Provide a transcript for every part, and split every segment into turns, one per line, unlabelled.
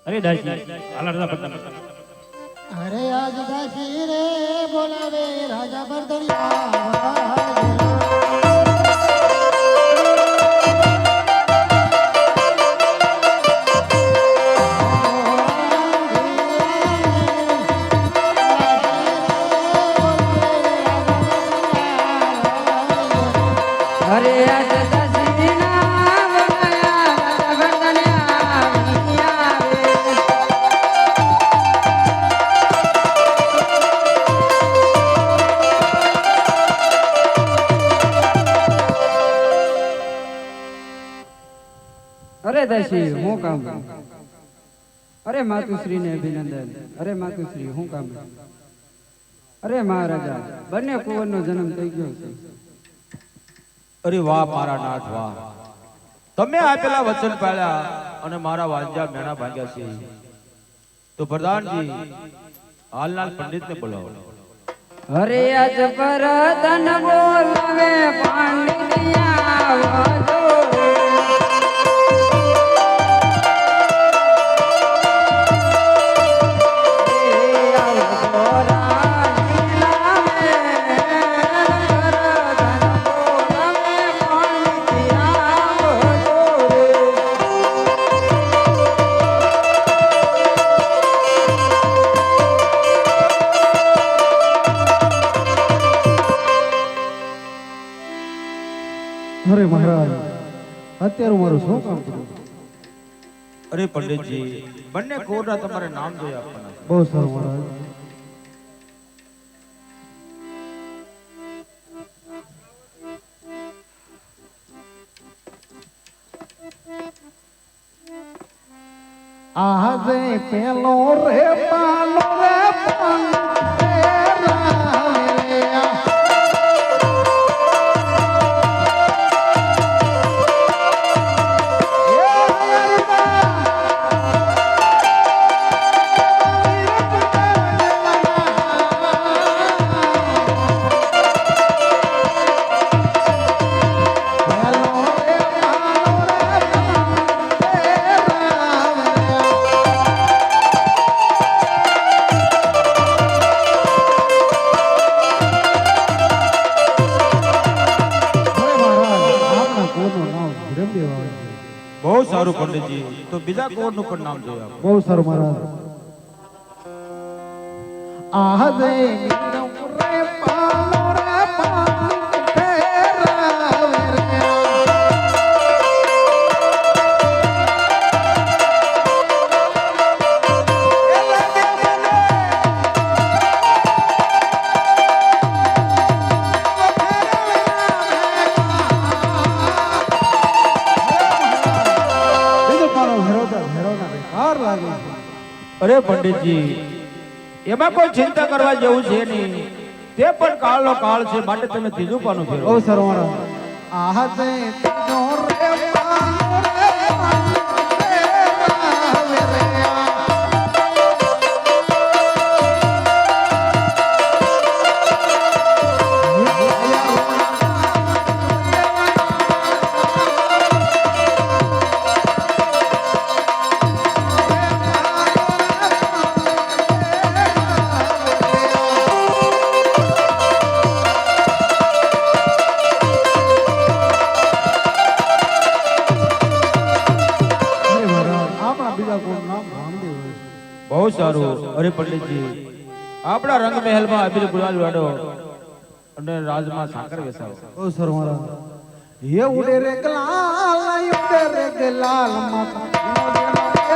અરે દાસી હાલરદા પટના
અરે આજ દાસી રે બોલાવે રાજા બરદરિયા
અરે આજ દસમીના વગાયા રાજા બરદનિયા અરે દાસી હું કામ અરે માતુશ્રી ને અભિનંદન અરે માતુશ્રી હું કામ અરે મહારાજા બંને કુંવરનો જન્મ થઈ ગયો છે
અરે વાહ મારા નાથ વાહ તમે આપેલા વચન પાળ્યા અને મારા વાંજા મેણા ભાગ્યા છે તો પ્રધાનજી હાલનાલ પંડિતને બોલાવો
અરે આજ પર તન બોલાવે પાંડિતિયા વાજો
અરે મહારાજ અત્યારે મારું શું કામ કર્યું
અરે પંડિતજી બંને કોરના તમારે નામ જોઈ આપવાના છે.
બહુ સારું મહારાજ આજે પેલો રે પાલો રે પાલો
બહુ સારું પંડિતજી તો બીજા કોરનું પણ નામ જોઈ આપો
બહુ સારું મહારાજ આજે રે પાલો રે પાલો ફેરાવે રે
અરે પંડિતજી એમાં કોઈ ચિંતા કરવા જેવું છે નહીં તે પણ કાળનો કાળ છે માટે તમે ત્રીજું પાનું ફેરવો
બહુ સારું મહારાજ આજે તીજો રે પાલો રે પાલો ફેરાવે રે
બહુ સારું અરે પંડિતજી આપણા રંગ મહેલમાં અબીર ગુલાલ વાડો અને રાજમાં સાકર બેસાવો
બહુ સારું મહારાજ ये उड़े रे गलाल उड़े रे गलाल माता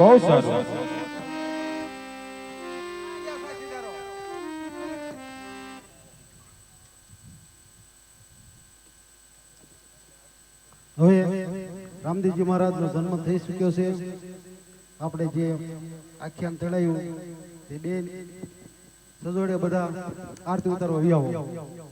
બહુ સારું.
હવે રામદેવજી મહારાજનો જન્મ થઈ ચૂક્યો છે. આપણે જે આખ્યાન ચડાયું તે બેન સજોડે બધા આરતી ઉતારવા આવ્યા